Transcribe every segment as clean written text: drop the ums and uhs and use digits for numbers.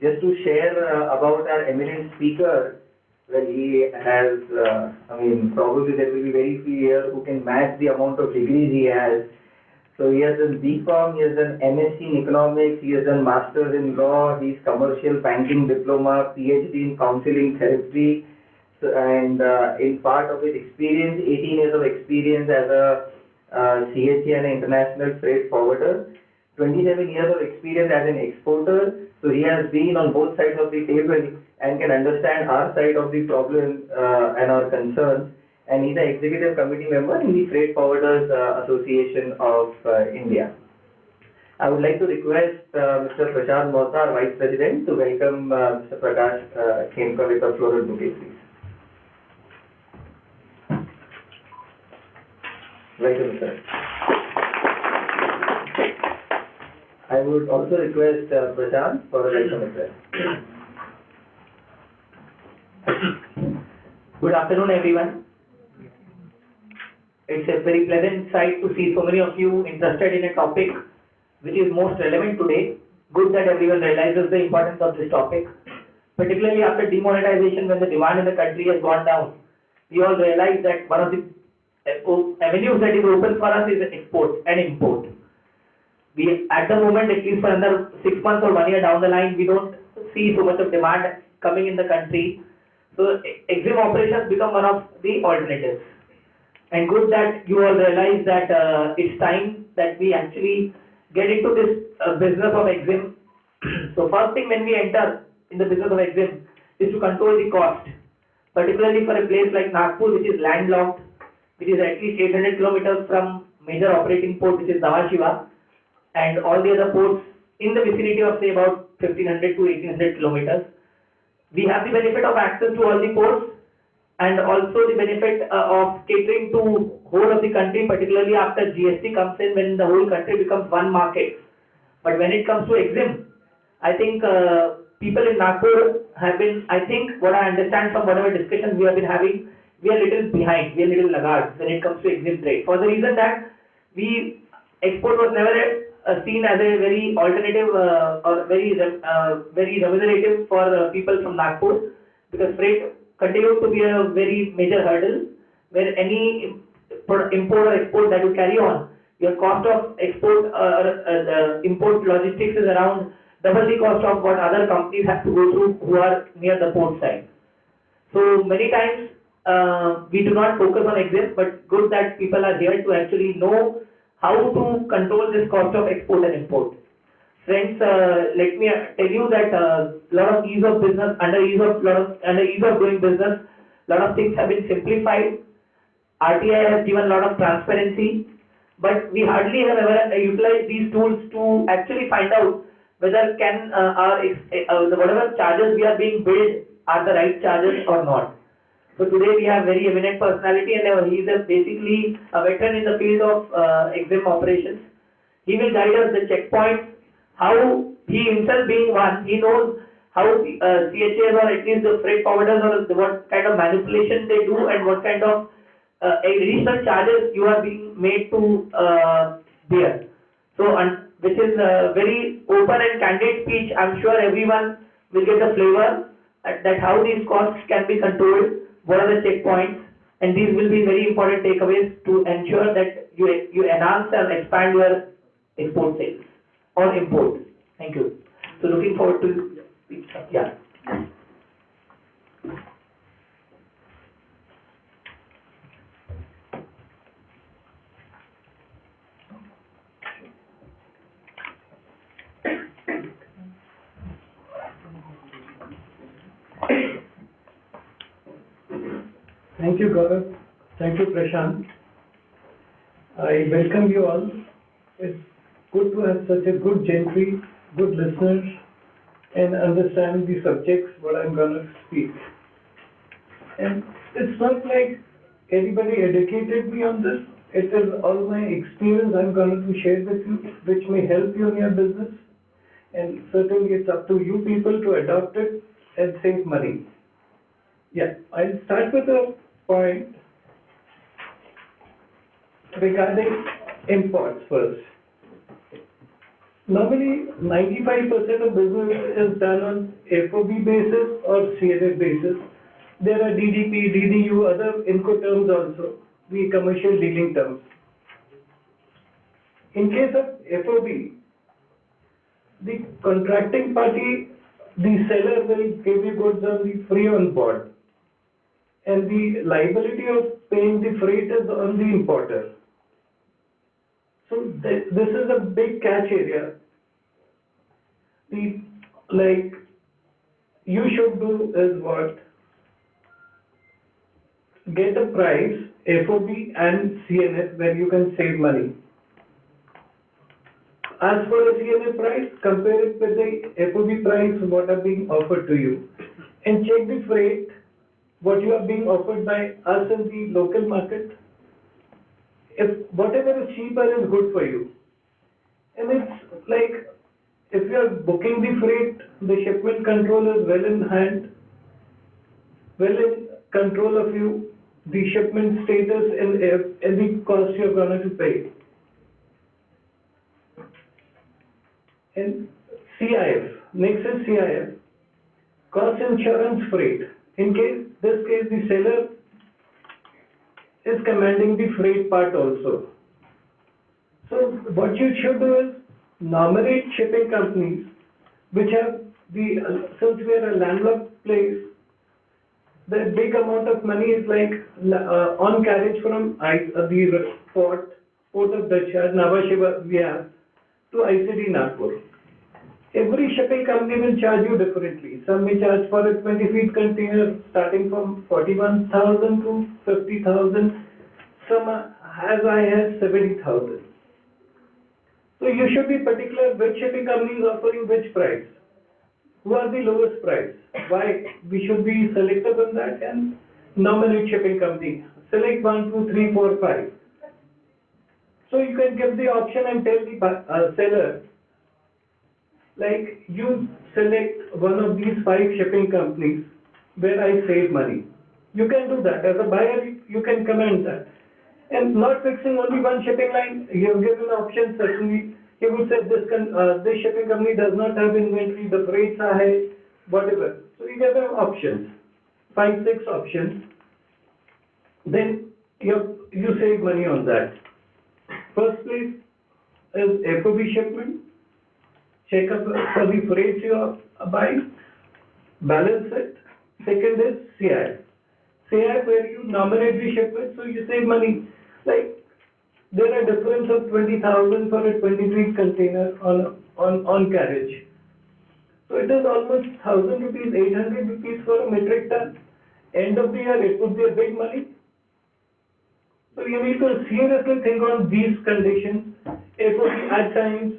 just to share about our eminent speaker, well, he has, probably there will be very few here who can match the amount of degrees he has. So he has done BCom, he has done MSc in economics, he has done masters in law, he's commercial banking diploma, PhD in counseling therapy, so, and in part of his experience, 18 years of experience as a CHA and international freight forwarder, 27 years of experience as an exporter. So he has been on both sides of the table and can understand our side of the problem and our concerns. And he's an executive committee member in the Freight Forwarders Association of India. I would like to request Mr. Prashant Mohta, our Vice President, to welcome Mr. Prakash Khemka with a floral bouquet, please. Welcome, sir. I would also request Prashant for a welcome address. Good afternoon, everyone. It's a very pleasant sight to see so many of you interested in a topic which is most relevant today. Good that everyone realizes the importance of this topic, particularly after demonetization, when the demand in the country has gone down. We all realize that one of the avenues that is open for us is export and import. We, at the moment, at least for another 6 months or 1 year down the line, we don't see so much of demand coming in the country. So EXIM operations become one of the alternatives. And good that you all realize that it's time that we actually get into this business of EXIM. So first thing when we enter in the business of EXIM is to control the cost, particularly for a place like Nagpur, which is landlocked, which is at least 800 kilometers from major operating port, which is Nhava Sheva, and all the other ports in the vicinity of say about 1500 to 1800 kilometers. We have the benefit of access to all the ports and also the benefit of catering to whole of the country, particularly after GST comes in, when the whole country becomes one market. But when it comes to EXIM, I think people in Nagpur have been, I think what I understand from whatever discussions we have been having, we are little behind, we are little laggard when it comes to EXIM trade. For the reason that export was never seen as a very alternative or very remunerative for people from Nagpur, because freight continued to be a very major hurdle where any import or export that you carry on, your cost of export or import logistics is around double the cost of what other companies have to go through who are near the port side. So many times we do not focus on EXIM, but good that people are here to actually know how to control this cost of export and import. Friends, let me tell you that lot of ease of business, under ease of doing business, lot of things have been simplified. RTI has given a lot of transparency, but we hardly have ever utilized these tools to actually find out whether can whatever charges we are being billed are the right charges or not. So today we have very eminent personality, and he is basically a veteran in the field of EXIM operations. He will guide us the checkpoints, how he himself being one, he knows how CHAs or at least the freight forwarders or what kind of manipulation they do and what kind of additional charges you are being made to bear. So which is a very open and candid speech. I'm sure everyone will get a flavor that how these costs can be controlled, what are the checkpoints, and these will be very important takeaways to ensure that you enhance and expand your export sales or import. Thank you. So looking forward to yeah. Thank you, Gaurav. Thank you, Prashant. I welcome you all. It's good to have such a good gentry, good listeners, and understand the subjects what I'm going to speak. And it's not like anybody educated me on this. It is all my experience I'm going to share with you, which may help you in your business. And certainly it's up to you people to adopt it and save money. Yeah, I'll start with a point regarding imports first. Normally, 95% of business is done on FOB basis or CNF basis. There are DDP, DDU, other Incoterms also, the commercial dealing terms. In case of FOB, the contracting party, the seller will give you goods on the free on board, and the liability of paying the freight is on the importer. So this is a big catch area. Like you should do is what? Get a price, FOB and CNF, where you can save money. As for the CNF price, compare it with the FOB price, what are being offered to you. And check the freight, what you are being offered by us in the local market. If whatever is cheaper is good for you. And it's like, if you are booking the freight, the shipment control is well in hand, well in control of you, the shipment status and the cost you're going to pay. And CIF, next is CIF, cost insurance freight. In this case, the seller is commanding the freight part also. So what you should do is nominate shipping companies which have since we are a landlocked place, the big amount of money is like on carriage from the port of Dachar, Nhava Sheva we have, to ICD Nagpur. Every shipping company will charge you differently. Some may charge for a 20 feet container starting from 41,000 to 50,000. Some as high as 70,000. So you should be particular which shipping company is offering which price. Who are the lowest price? Why? We should be selective on that and nominate shipping company. Select 1, 2, 3, 4, 5. So you can give the option and tell the seller, like you select one of these 5 shipping companies where I save money. You can do that. As a buyer, you can command that. And not fixing only one shipping line, you have given options certainly. He would say this shipping company does not have inventory, the freights are high, whatever. So you give them options, 5, 6 options. Then you save money on that. First place is FOB shipment. Check up for the freights you are buying, balance it. Second is CIF. CIF where you nominate the shipment, so you save money. Like there are difference of 20,000 for a 20 feet container on carriage. So it is almost 1,000 rupees, 800 rupees for a metric ton. End of the year, it would be a big money. So you need to seriously think on these conditions. FOB at times,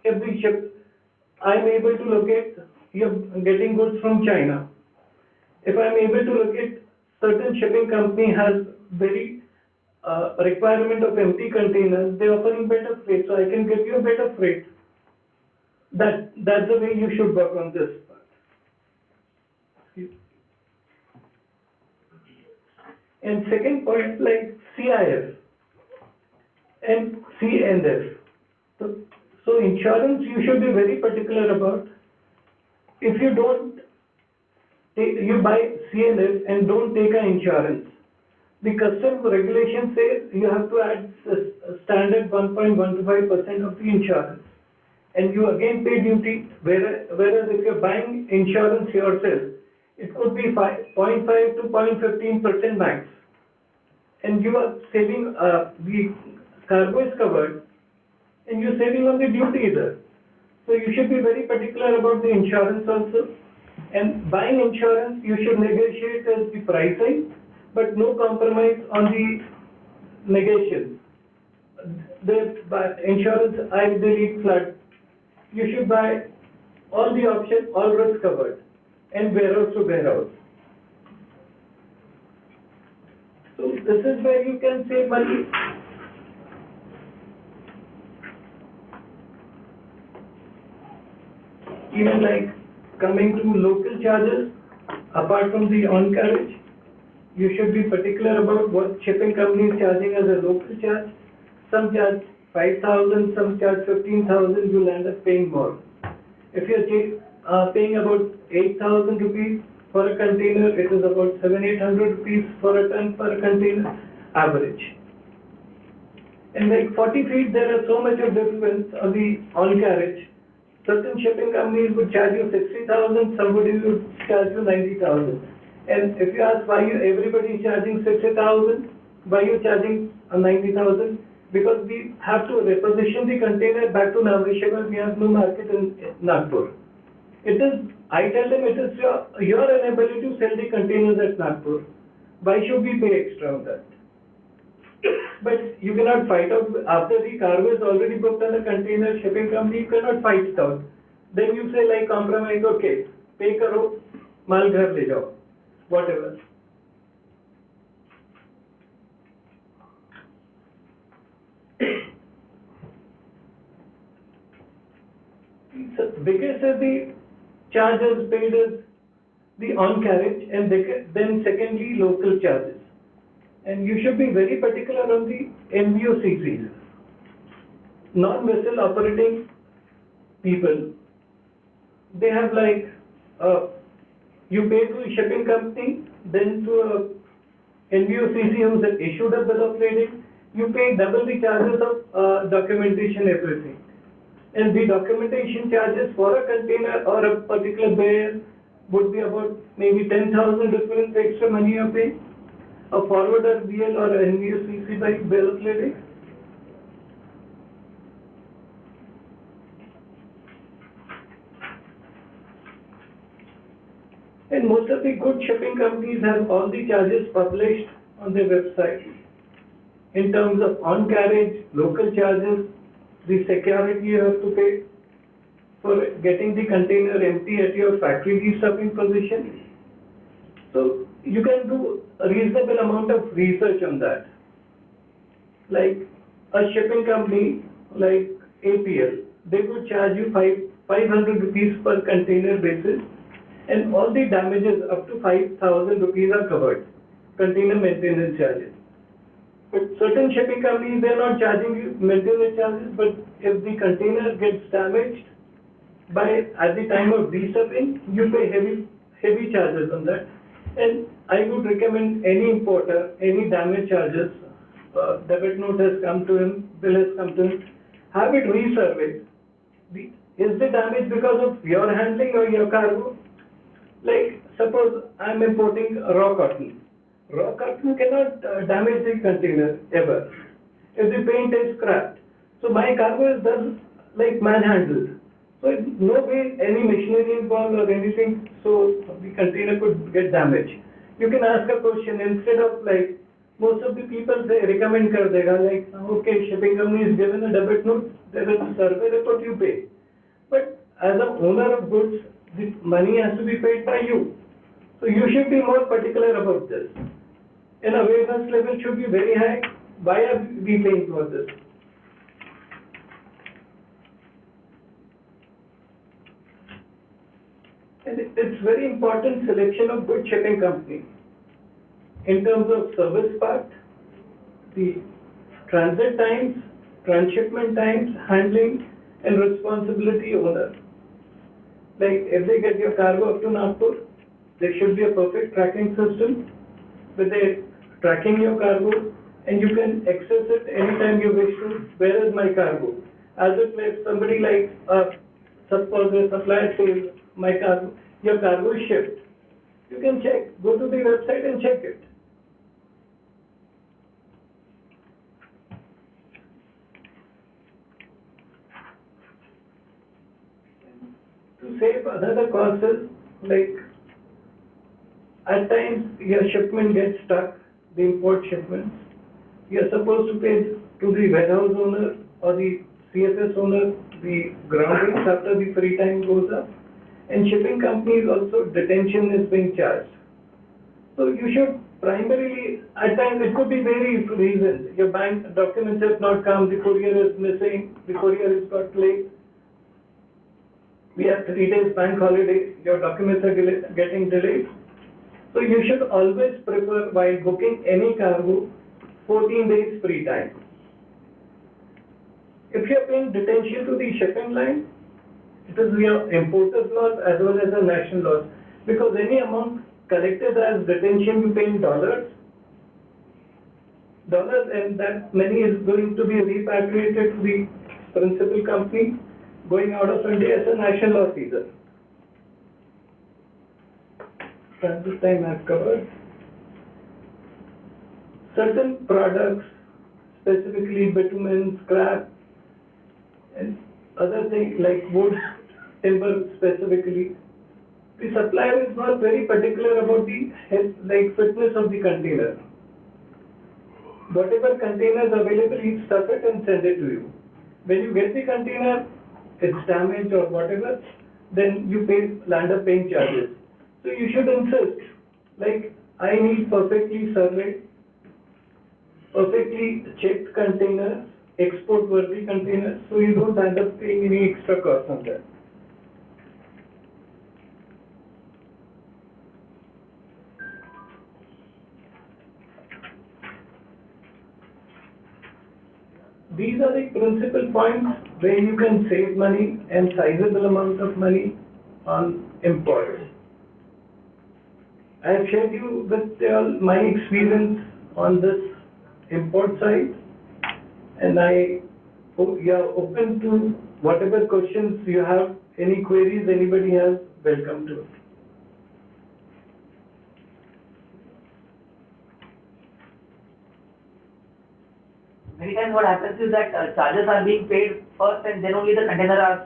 if the ship, I'm able to locate, you're getting goods from China. If I'm able to locate, certain shipping company has very requirement of empty containers, they're offering better freight, so I can give you a better freight. That's the way you should work on this part. And second point, like CIF and CNF. So insurance you should be very particular about. If you don't you buy CNF and don't take an insurance, the custom regulation says you have to add a standard 1.125% of the insurance, and you again pay duty. Whereas if you're buying insurance yourself, it could be 0.5 to 0.15% max, and you are saving. The cargo is covered, and you're saving on the duty either. So you should be very particular about the insurance also. And buying insurance, you should negotiate as the pricing, but no compromise on the negation. The insurance, I believe, flood. You should buy all the options, all risks covered, and warehouse to warehouse. So this is where you can save money. Even like coming to local charges, apart from the on carriage, you should be particular about what shipping company is charging as a local charge. Some charge 5,000, some charge 15,000, you'll end up paying more. If you're paying about 8,000 rupees for a container, it is about 700-800 rupees for a ton per container average. And like 40 feet, there are so much of difference on the on carriage. Certain shipping companies would charge you 60,000, somebody would charge you 90,000. And if you ask why everybody is charging 60,000, why you charging 90,000? Because we have to reposition the container back to Navashima. We have no market in Nagpur. I tell them it is your inability to sell the containers at Nagpur. Why should we pay extra on that? But you cannot fight out after the cargo is already booked on the container shipping company. You cannot fight it out. Then you say like compromise, okay, pay karo, maal ghar le jao, whatever. So biggest is the charges paid is the on carriage, and then secondly local charges. And you should be very particular on the NVOCCs. Non-vessel operating people, they have like, you pay to a shipping company, then to a NVOCC who's issued a bill of lading, you pay double the charges of documentation, everything. And the documentation charges for a container or a particular bearer would be about maybe 10,000 difference extra money you pay. A forwarder BL or NVOCC by bill of lading. And most of the good shipping companies have all the charges published on their website in terms of on carriage, local charges, the security you have to pay for getting the container empty at your factory de-stuffing position. So you can do a reasonable amount of research on that. Like a shipping company like APL, they would charge you 500 rupees per container basis, and all the damages up to 5,000 rupees are covered, container maintenance charges. But certain shipping companies, they are not charging you maintenance charges, but if the container gets damaged at the time of de-stuffing, you pay heavy charges on that. And I would recommend any importer, any damage charges, debit note has come to him, bill has come to him, have it resurveyed. Is the damage because of your handling or your cargo? Like, suppose I'm importing raw cotton. Raw cotton cannot damage the container ever if the paint is cracked. So my cargo is done like manhandled. So in no way any machinery involved or anything, so the container could get damaged. You can ask a question instead of like, most of the people say recommend kar dega, like, okay, shipping company is given a debit note, there is a survey report, you pay. But as an owner of goods, the money has to be paid by you. So you should be more particular about this. And awareness level should be very high. Why are we paying for this? And it's very important selection of good shipping company. In terms of service part, the transit times, transshipment times, handling, and responsibility owner. Like if they get your cargo up to Nagpur, there should be a perfect tracking system where they tracking your cargo and you can access it anytime you wish to. Where is my cargo? As if somebody like suppose a supplier says my cargo, your cargo is shipped. You can check, go to the website and check it. To save another cost is like at times your shipment gets stuck, the import shipments. You are supposed to pay to the warehouse owner or the CFS owner the groundings after the free time goes up. And shipping companies also detention is being charged. So you should primarily, at times it could be various reasons. Your bank documents have not come, the courier is missing, the courier has got late. We have 3 days bank holiday, your documents are getting delayed. So you should always prefer while booking any cargo 14 days free time. if you are paying detention to the shipping line, it is your importer's loss as well as the national loss. Because any amount collected as detention you pay in dollars, and that money is going to be repatriated to the principal company going out of India as a national loss either. Transit time I've covered. Certain products, specifically bitumen, scrap, and other things like wood, timber specifically, the supplier is not very particular about the health, like fitness of the container. Whatever container is available, he stuff it and send it to you. When you get the container, it's damaged or whatever, then you land up paying charges. So you should insist, like, I need perfectly surveyed, perfectly checked containers, export worthy containers, so you don't end up paying any extra cost on that. These are the principal points where you can save money and sizable amount of money on imports. I have shared you with my experience on this import side, and you are open to whatever questions you have, any queries anybody has, welcome to. Many times what happens is that charges are being paid first and then only the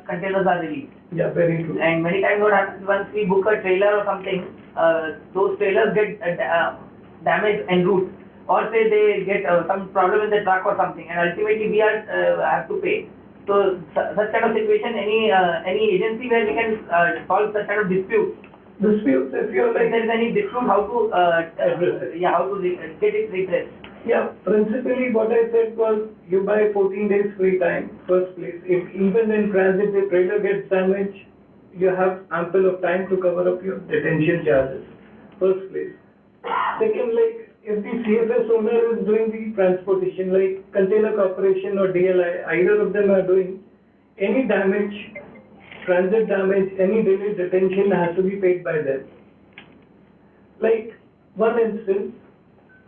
containers are released. Yeah, very true. And many times what happens, once we book a trailer or something, those trailers get damaged en route, or say they get some problem in the truck or something, and ultimately we have to pay. So such kind of situation, any agency where we can solve such kind of disputes. Disputes, if you're like, If there is any dispute, how to address it. Yeah, how to get it redressed. Yeah, principally what I said was you buy 14 days free time, first place. If even in transit the trailer gets damaged, you have ample of time to cover up your detention charges, first place. Second, like if the CFS owner is doing the transportation, like Container Corporation or DLI, either of them are doing, any damage, transit damage, any delayed detention has to be paid by them. Like one instance,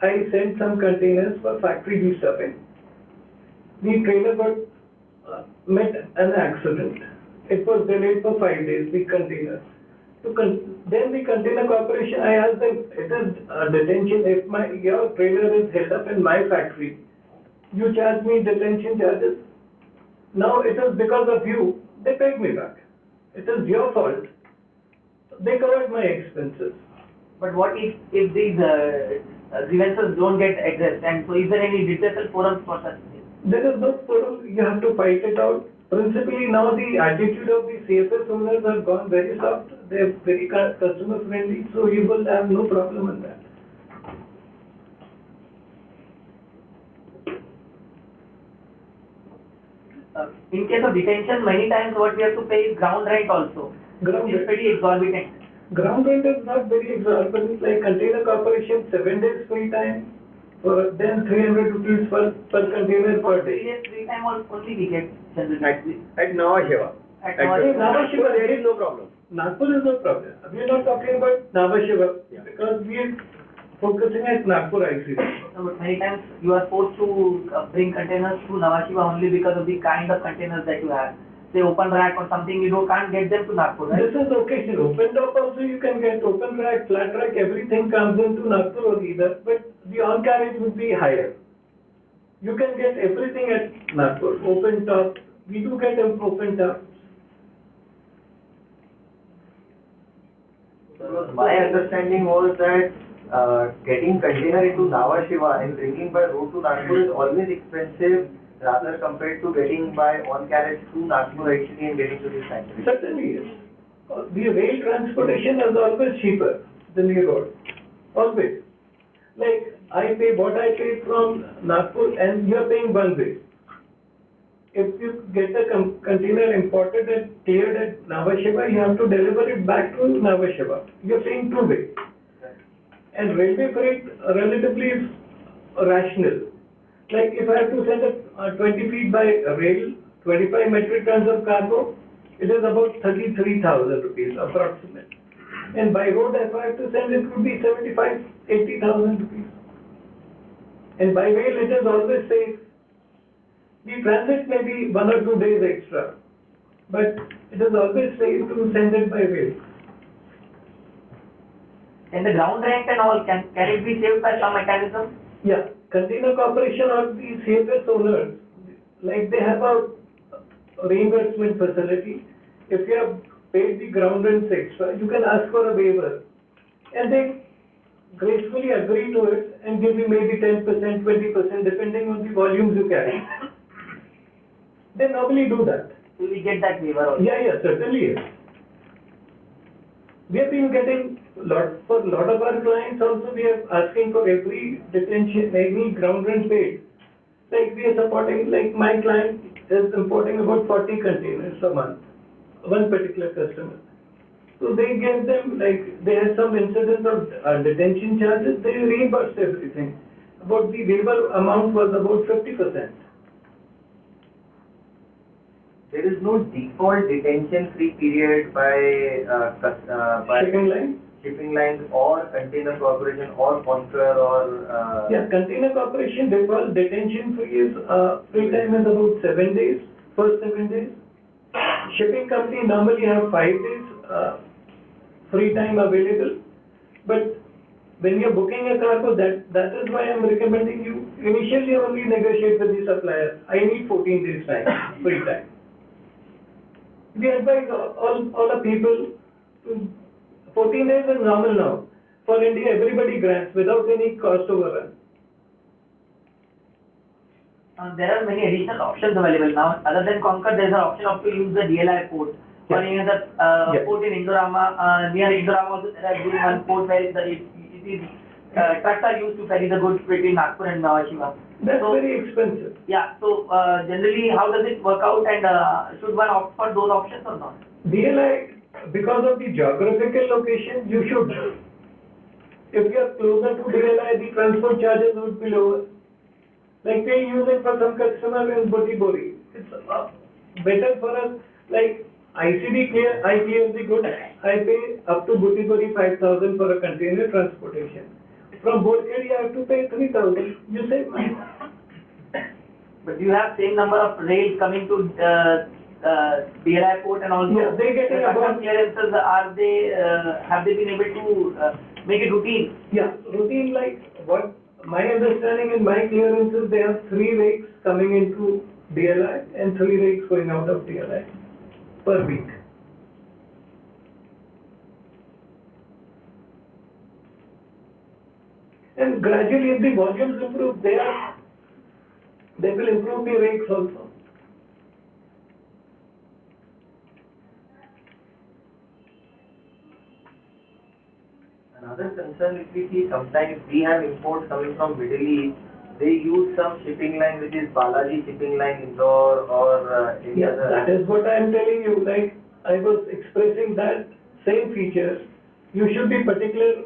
I sent some containers for factory destuffing. The trailer got met an accident. It was delayed for 5 days, the container. Then the Container Corporation, I asked them, it is detention, if your trailer is held up in my factory, you charge me detention charges. Now it is because of you, they paid me back. It is your fault. They covered my expenses. But what if these grievances don't get addressed, and so is there any redressal forums for such things? There is no forum, you have to fight it out. Principally now the attitude of the CFS owners have gone very soft, they are very customer friendly, so you will have no problem in that. In case of detention, many times what we have to pay is ground rent also. Ground It's rent. pretty exorbitant. Ground rent is not very exorbitant, like Container Corporation, 7 days free time, then 300 rupees per container per day. Yes, free time only we get generally. At Nhava Sheva. At Nhava Sheva, there is no problem. Nagpur is no problem. We are not talking about Nhava Sheva, Yeah. because we are focusing at Nagpur ICC. No, but many times you are forced to bring containers to Nhava Sheva only because of the kind of containers that you have. Say open rack or something, you can't get them to Nagpur, right? This is occasion. Open top also you can get, open rack, flat rack, everything comes into Nagpur or either, but the on carriage would be higher. You can get everything at Nagpur, open top. We do get open top. My understanding was that getting container into Nhava Sheva and bringing by road to Nagpur is always expensive rather compared to getting by on carriage through Nagpur actually and getting to this factory. Certainly yes. The rail transportation is always cheaper than the road. Always. Like I pay what I pay from Nagpur and you are paying one way. If you get a container imported and cleared at Nhava Sheva, you have to deliver it back to Nhava Sheva. You are paying two way. And railway freight relatively is rational. Like if I have to send a 20 feet by rail 25 metric tons of cargo, it is about 33,000 rupees approximately. And by road, if I have to send, it could be 75, 80,000 rupees. And by rail, it is always safe. The transit may be 1 or 2 days extra, but it is always safe to send it by rail. And the ground rent and all, can it be saved by some mechanism? Yeah, container corporation or the CFS owners, like they have a reimbursement facility. If you have paid the ground rents extra, you can ask for a waiver. And they gracefully agree to it and give you maybe 10%, 20%, depending on the volumes you carry. They normally do that. So we get that waiver also. Yeah, certainly yes. We have been getting for a lot of our clients also, we are asking for every detention, any ground rent paid. Like we are supporting, like my client is importing about 40 containers a month, one particular customer. So they give them, like they have some incident of detention charges, they reimburse everything. About the waiver amount was about 50%. There is no default detention free period by Shipping line? shipping lines or container corporation or Concur or Yeah, container corporation default detention free is, free time is about 7 days, first 7 days. Shipping company normally have 5 days, free time available. But when you're booking a cargo, that is why I'm recommending you initially only negotiate with the supplier. I need 14 days time, free time. We advise all the people to 14 days is normal now. For India, everybody grants without any cost overrun. There are many additional options available now. Other than Concur, there is an option of to use the DLI port. Or any other port in Indorama, near Indorama also there has been one port where trucks are used to carry the goods between Nagpur and Nhava Sheva. That's very expensive. Yeah, so generally how does it work out, and should one opt for those options or not? DLI, because of the geographical location, you should. If you are closer to DLI, the transport charges would be lower. Like we use it for some customer in Butibori. It's better for us, like ICD clear, I clear the goods, I pay up to Butibori 5,000 for a container transportation. From Bolkedi, I have to pay 3,000. You save money. But do you have same number of rails coming to DLI port, and also Yeah, they get the about- custom clearances, have they been able to make it routine? Yeah, routine, like what my understanding in my clearances, they have 3 rakes coming into DLI and 3 rakes going out of DLI per week. And gradually, if the volumes improve, they will improve the rakes also. another concern if we see sometimes we have imports coming from Middle East, they use some shipping line which is Balaji shipping line Indore or any Yeah, other. that is what I am telling you, like I was expressing that same feature. You should be particular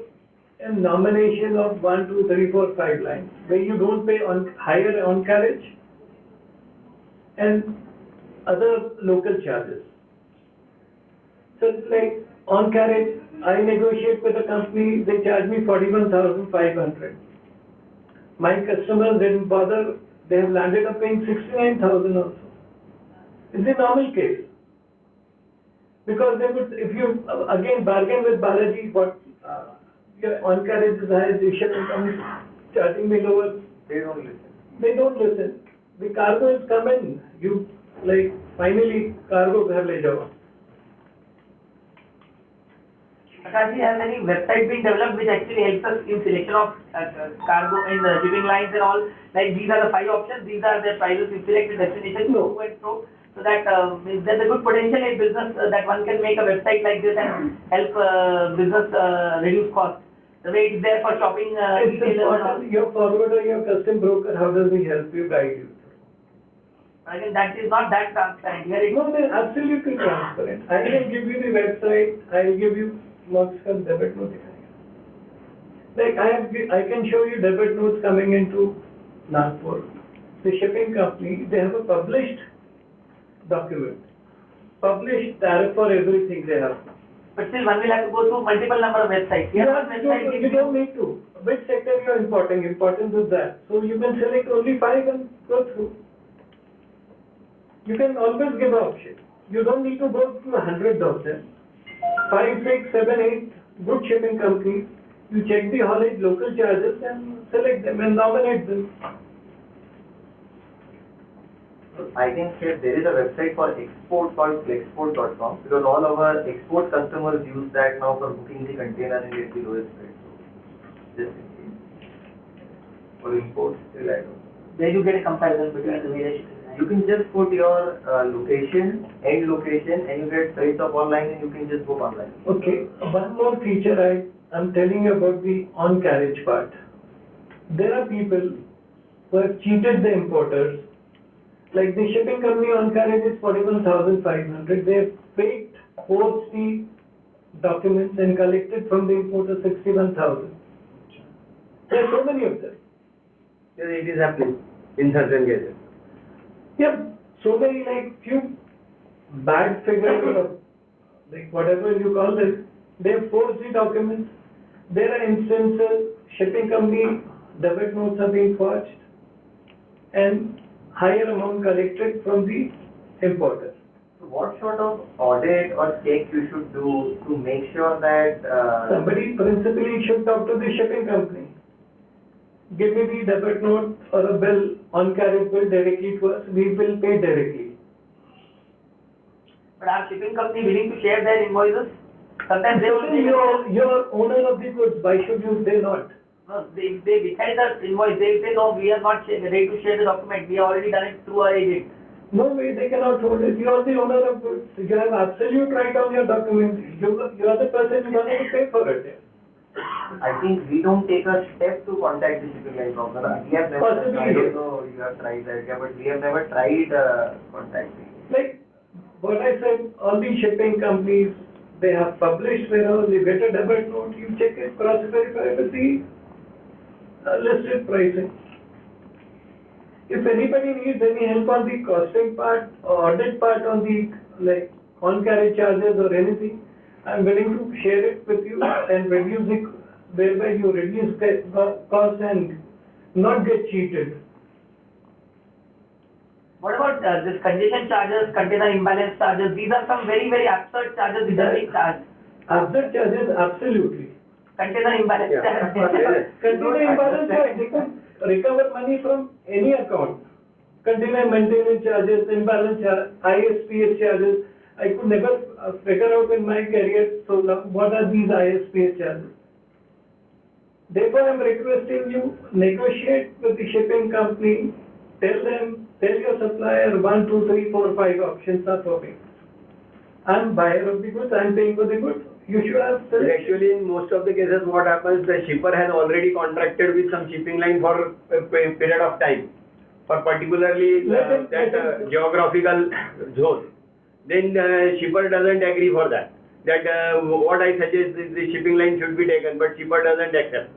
in nomination of 1, 2, 3, 4, 5 lines, where you don't pay on higher on carriage and other local charges. So it's like on carriage, I negotiate with the company, they charge me 41,500. My customers didn't bother, they have landed up paying 69,000 also. It's a normal case. Because they would, if you again bargain with Balaji, what your on carriage is high, you should come charging me lower. They don't listen. They don't listen. The cargo is come in, you like finally cargo ghar le jao. Akash, have any website been developed which actually helps us in selection of cargo in the shipping lines and all? Like these are the 5 options, these are the prices, you select the destination, No. to and fro. So that there's a good potential in business that one can make a website like this and help business reduce costs. The way it's there for shopping It's retailers and all. important, your forwarder, your custom broker, how does he help you, guide you? I think that is not that transparent. Here it No, they're absolutely transparent. I will give you the website, I will give you what's called debit note. Like I can show you debit notes coming into Nagpur. The shipping company, they have a published document. Published tariff for everything they have. But still, one will have to go through multiple number of websites. Here, one website You gives don't need to. Which sector you are importing? Importance is that. So you can select only 5 and go through. You can always give an option. You don't need to go through 100 of them. 5, 6, 7, 8 good shipping companies. You check the haulage local charges and select them and nominate them. I think here there is a website for export called flexport.com because all our export customers use that now for booking the container and get the lowest rate. So just in case. For import, still I don't know. There you get a comparison between the various shipping lines. You can just put your location, end location, and you get rates of online, and you can just book online. Okay, one more feature I'm telling you about the on-carriage part. There are people who have cheated the importers. Like the shipping company on-carriage is 41,500. They have faked, forged the documents and collected from the importer 61,000. There are so many of them. Yes, it is happening in certain cases. Yeah, so many like few bad figures or like whatever you call it, they have forged the documents. There are instances, shipping company debit notes are being forged and higher amount collected from the importer. So what sort of audit or check you should do to make sure that Somebody principally should talk to the shipping company. Give me the debit note or a bill, on-carriage bill directly to us, we will pay directly. But are shipping company willing to share their invoices? Sometimes they will You're owner of the goods, why should they not? No, they withheld the invoice. They say, no, we are not ready to share the document. We have already done it through our agent. No way, they cannot hold it. You are the owner of goods. You have absolute right on your document. You are the person who has to pay for it. I think we don't take a step to contact the shipping line proper. We have never, Possibly, I don't yes. know you have tried that, yeah, but we have never tried contacting. Like what I said, all the shipping companies, they have published wherever you get a debit note, you check it, cross-verify with the listed pricing. If anybody needs any help on the costing part or audit part on the like on-carriage charges or anything, I'm willing to share it with you and reduce it, whereby you reduce the cost and not get cheated. What about this congestion charges, container imbalance charges? These are some very, very absurd charges which are being charged. After charges, absolutely. Container imbalance charges. Container imbalance charge, they could recover money from any account. Container maintenance charges, imbalance charge, ISPS charges. I could never figure out in my career so long what are these ISPS charges. Therefore, I'm requesting you negotiate with the shipping company. Tell your supplier 1, 2, 3, 4, 5 options are for me. I'm buyer of the goods. I'm paying for the goods. You should have. But actually, in most of the cases, what happens, the shipper has already contracted with some shipping line for a period of time, for particularly that geographical zone. Then shipper doesn't agree for that. What I suggest is the shipping line should be taken, but shipper doesn't accept.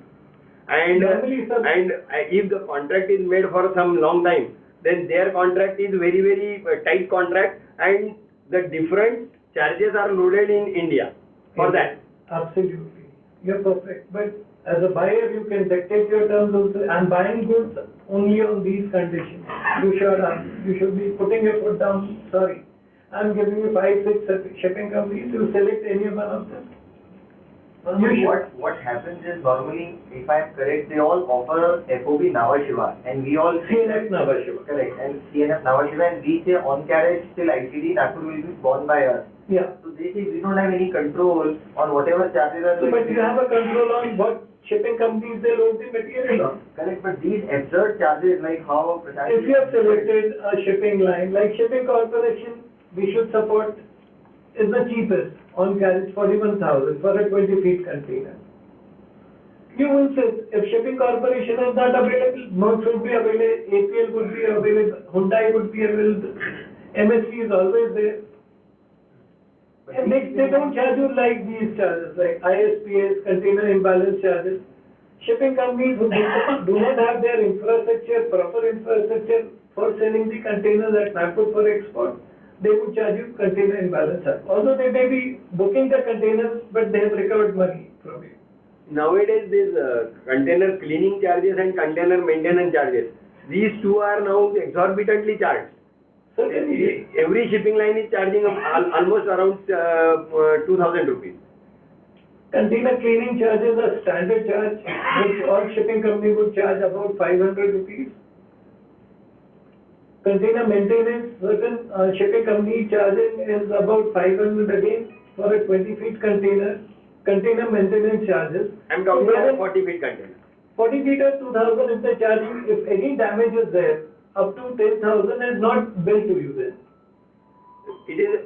And if the contract is made for some long time, then their contract is very, very tight contract, and the different charges are loaded in India for that. Absolutely. You're perfect. But as a buyer, you can dictate your terms also. I'm buying goods only on these conditions. You should be putting your foot down. Sorry. I'm giving you 5, 6 shipping companies. You select any one of them. What happens is normally, if I am correct, they all offer FOB Nhava Sheva, and we all CNF Nhava Sheva. Correct, and CNF Nhava Sheva, and we say on carriage till ICD Nagpur will be borne by us. Yeah. So they say we don't have any control on whatever charges are. So, but you have a control on what shipping companies they load the material on. Correct, but these absurd charges, like how. If you have selected a shipping line, like Shipping Corporation, we should support, is the cheapest on carriage 41,000 for a 20 feet container. You will say, if Shipping Corporation is not available, Merck should be available, APL would be available, Hyundai would be available, MSC is always there. And they don't charge you like these charges, like ISPS, container imbalance charges. Shipping companies who do not have their infrastructure, proper infrastructure for selling the containers at Nagpur for export, they would charge you container imbalance charge. Although they may be booking the containers, but they have recovered money from you. Nowadays, these container cleaning charges and container maintenance charges, these two are now exorbitantly charged. Certainly, Every shipping line is charging almost around 2,000 rupees. container cleaning charges are standard charge, which all shipping company would charge about 500 rupees. Container maintenance, certain shipping company charging is about 500 again for a 20 feet container. Container maintenance charges. I'm talking about Even 40 feet container. 40 feet or 2,000 if they're charging, if any damage is there, up to 10,000 is not billed to you then. It is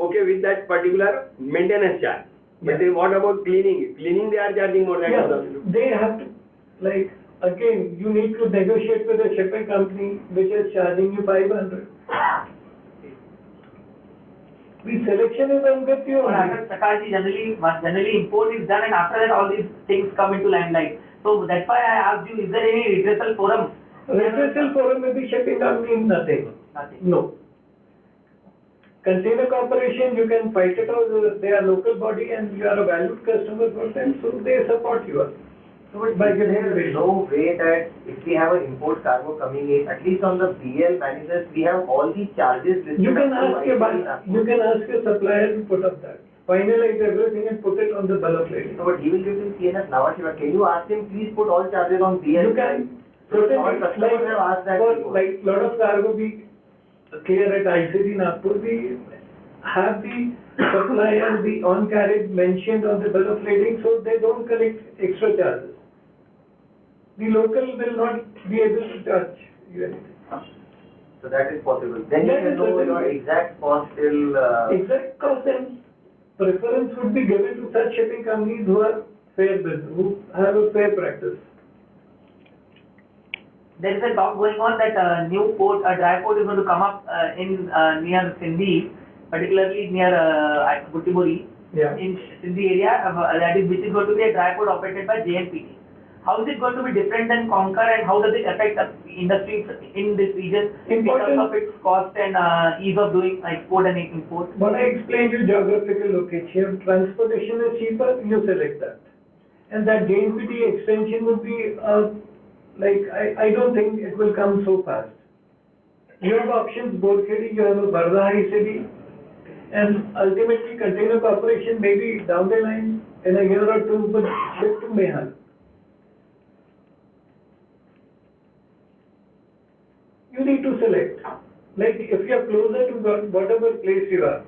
okay with that particular maintenance charge. But Yeah. then what about cleaning? Cleaning they are charging more than 2,000 rupees. They have to, like, again, you need to negotiate with a shipping company which is charging you 500. The selection is on with you What only. happens, Prakashji, generally import is done and after that all these things come into limelight. So that's why I asked you, is there any redressal forum? Redressal forum with the shipping company, nothing. Nothing. No. Container Corporation, you can fight it out, they are local body and you are a valued customer for them, so they support you. So, but By is getting there the no way that if we have an import cargo coming in, at least on the BL manifest, we have all these charges listed? You can up to ask your, ICD you can ask your supplier to put up that. Finalize everything and put it on the bill of lading. So, but he will give to CNF Nhava Sheva. Can you ask him, please put all charges on BL? You can, So, certainly, all customers have asked that for, before. like, lot of cargo we clear at ICD Nagpur, we have the supplier, the on carriage mentioned on the bill of lading, so they don't collect extra charges. The local will not be able to charge you anything. So that is possible. Then you That can is know your certainly- exact cost till, Exact cost and preference would be given to such shipping companies who are fair business, who have a fair practice. There is a talk going on that new port, a dry port is going to come up in near Sindhi, particularly near Butibori, Yeah. in Sindhi area, that is which is going to be a dry port operated by JNPT. How is it going to be different than Concur and how does it affect the industry in this region in Important- terms of its cost and ease of doing export and import? When I explained you geographical location, transportation is cheaper, you select that. And that JNPT extension would be, like, I don't think it will come so fast. You have options, Borkhedi, you have a Bardhahi city, and ultimately Container Corporation maybe down the line in a year or two would shift to Mehal. You need to select. Like, if you are closer to whatever place you are,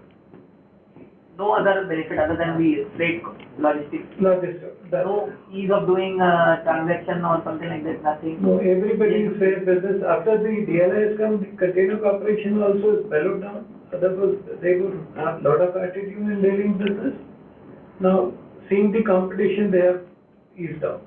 No other benefit other than the freight logistics. logistics, that's No ease of doing transaction or something like that, nothing. no, everybody is fair business. After the DLI has come, the Container Corporation also is mellowed down. Otherwise, they would have lot of attitude in dealing business. Now, seeing the competition, they have eased down.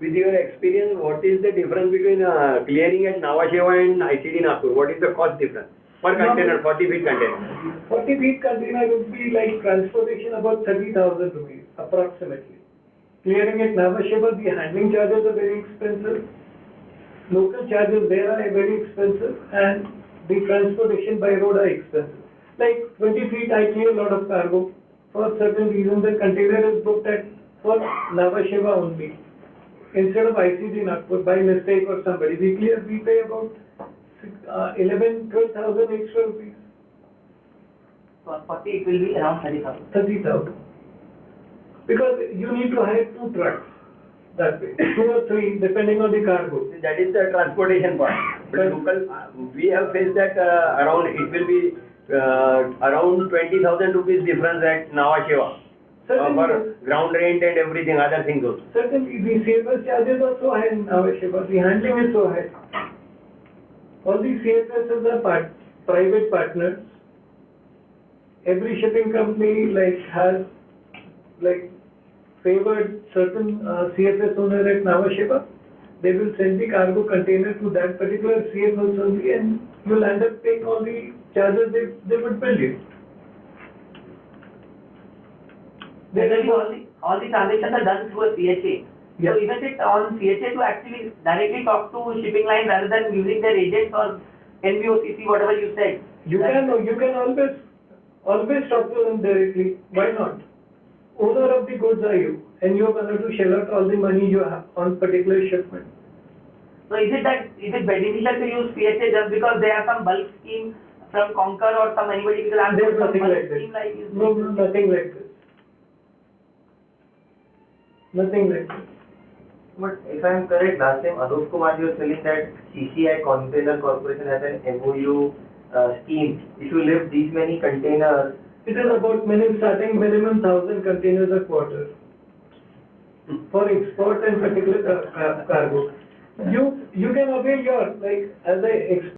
With your experience, what is the difference between clearing at Nhava Sheva and ICD Nagpur? What is the cost difference per container, 40 feet container? 40 feet container would be like transportation about 30,000 rupees, approximately. Clearing at Nhava Sheva, the handling charges are very expensive. Local charges there are very expensive and the transportation by road are expensive. Like 20 feet, I clear a lot of cargo. For certain reasons, the container is booked at, for Nhava Sheva only. Instead of ICD Nagpur, by mistake or somebody, we pay about 12,000 extra rupees, So on 40 it will be around 30,000. 30,000. Because you need to hire 2 trucks that way, 2 or 3, depending on the cargo. That is the transportation part. But local, we have faced that around, it will be around 20,000 rupees difference at Nhava Sheva. For Certainly, ground rent and everything, other things also. certainly the CFS charges are so high in Nhava Sheva, the handling is so high. All these CFSs are private partners. Every shipping company has favored certain CFS owner at Nhava Sheva. They will send the cargo container to that particular CFS only and you'll end up paying all the charges they would bill you. Generally, all the transactions are done through a CHA. Yes. So isn't it on CHA to actually directly talk to shipping line rather than using their agents or NBOCC, whatever you said? You can always talk to them directly. Why not? Owner of the goods are you, and you are going to shell out all the money you have on particular shipment. So is it beneficial to use PHA just because they have some bulk scheme from Concur or some anybody, because I'm There's some nothing bulk like this. scheme like is. No, nothing like this. Nothing like this. But if I am correct, last time Anup Kumar was telling that CCI Container Corporation has an MOU scheme. If you lift these many containers, It is about starting minimum 1,000 containers a quarter for export and particular cargo. You can avail your, like, as I explained.